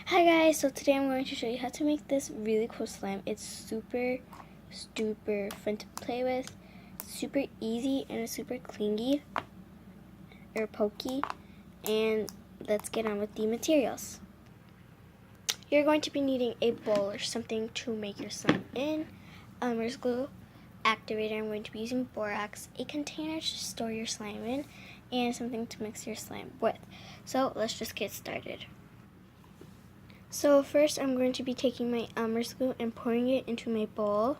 Hi guys, so today I'm going to show you how to make this really cool slime. It's super fun to play with, super easy, and it's super clingy or pokey. And let's get on with the materials. You're going to be needing a bowl or something to make your slime in, Elmer's glue, activator. I'm going to be using borax, a container to store your slime in, and something to mix your slime with. So let's just get started. So first I'm going to be taking my Elmer's glue and pouring it into my bowl.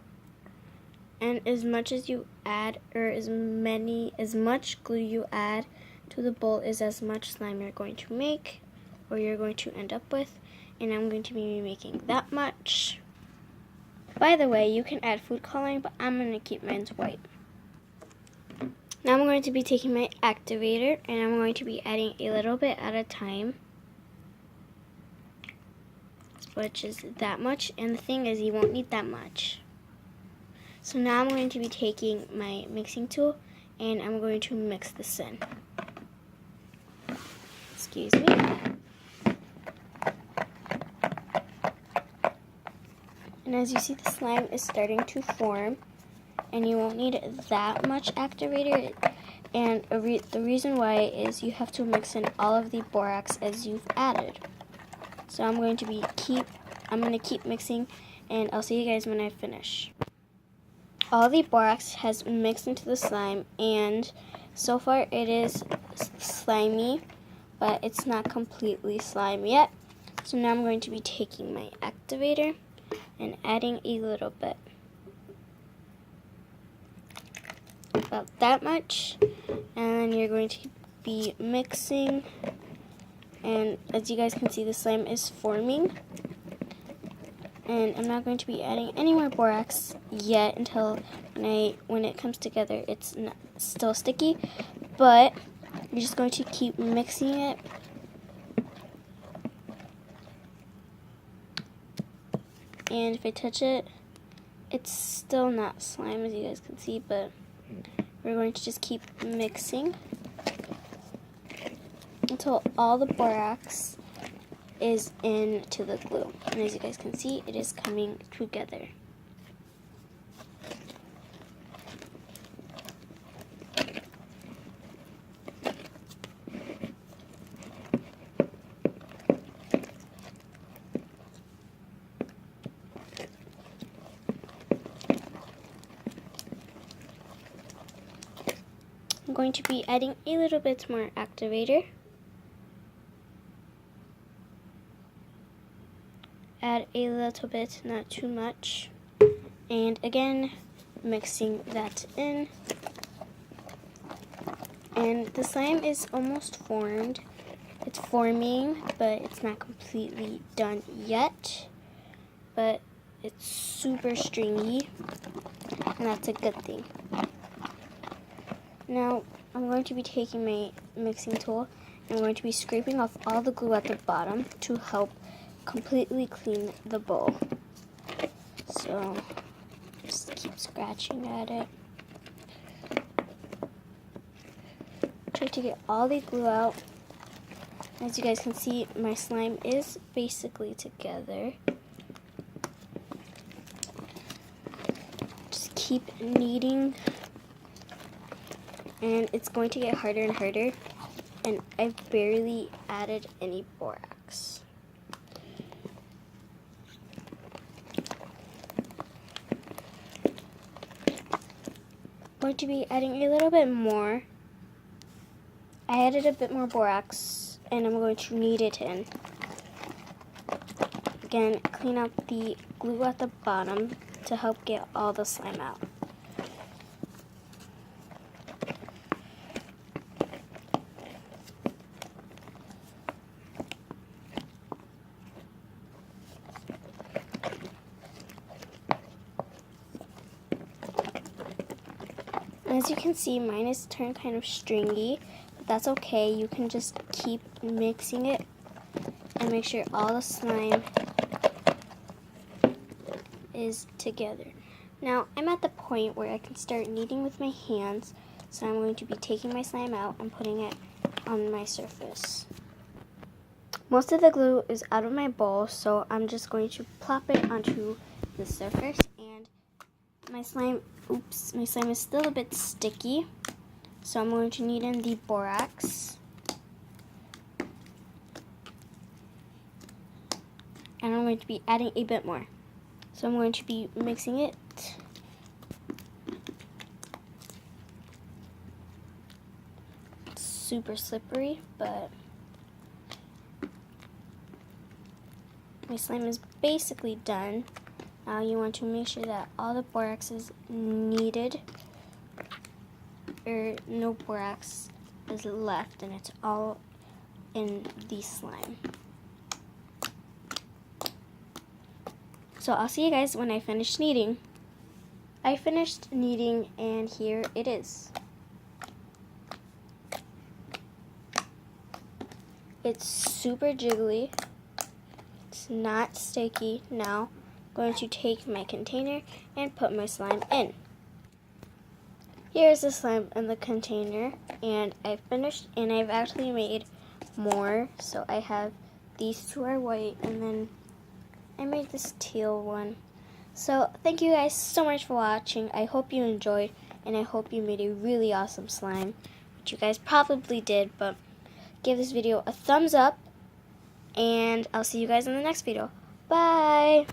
And as much as you add, or as much glue you add to the bowl is as much slime you're going to make, or you're going to end up with. And I'm going to be making that much. By the way, you can add food coloring, but I'm going to keep mine's white. Now I'm going to be taking my activator, and I'm going to be adding a little bit at a time, which is that much, and the thing is you won't need that much. So now I'm going to be taking my mixing tool and I'm going to mix this in. Excuse me. And as you see, the slime is starting to form, and you won't need that much activator. And the reason why is you have to mix in all of the borax as you've added. So I'm going to keep mixing, and I'll see you guys when I finish. All the borax has mixed into the slime, and so far it is slimy, but it's not completely slime yet. So now I'm going to be taking my activator and adding a little bit. About that much, and then you're going to be mixing, and as you guys can see, the slime is forming. And I'm not going to be adding any more borax yet until when it comes together it's not still sticky, but you're just going to keep mixing it. And if I touch it, it's still not slime, as you guys can see, but we're going to just keep mixing until all the borax is into the glue. And as you guys can see, it is coming together. I'm going to be adding a little bit more activator. Add a little bit, not too much. And again, mixing that in. And the slime is almost formed. It's forming, but it's not completely done yet. But it's super stringy, and that's a good thing. Now, I'm going to be taking my mixing tool, and I'm going to be scraping off all the glue at the bottom to help completely clean the bowl. So, just keep scratching at it. Try to get all the glue out. As you guys can see, my slime is basically together. Just keep kneading, and it's going to get harder and harder, and I've barely added any borax. I'm going to be adding a little bit more. I added a bit more borax, and I'm going to knead it in. Again, clean out the glue at the bottom to help get all the slime out. As you can see, mine is turned kind of stringy, but that's okay. You can just keep mixing it and make sure all the slime is together. Now, I'm at the point where I can start kneading with my hands, so I'm going to be taking my slime out and putting it on my surface. Most of the glue is out of my bowl, so I'm just going to plop it onto the surface. And my slime is still a bit sticky, so I'm going to knead in the borax. And I'm going to be adding a bit more. So I'm going to be mixing it. It's super slippery, but my slime is basically done. Now you want to make sure that all the borax is kneaded, or no borax is left, and it's all in the slime. So I'll see you guys when I finish kneading. I finished kneading, and here it is. It's super jiggly. It's not sticky. Now I'm going to take my container and put my slime in. Here's the slime in the container, and I finished, and I've actually made more. So I have these two are white, and then I made this teal one. So thank you guys so much for watching. I hope you enjoyed, and I hope you made a really awesome slime, which you guys probably did, but give this video a thumbs up, and I'll see you guys in the next video. Bye!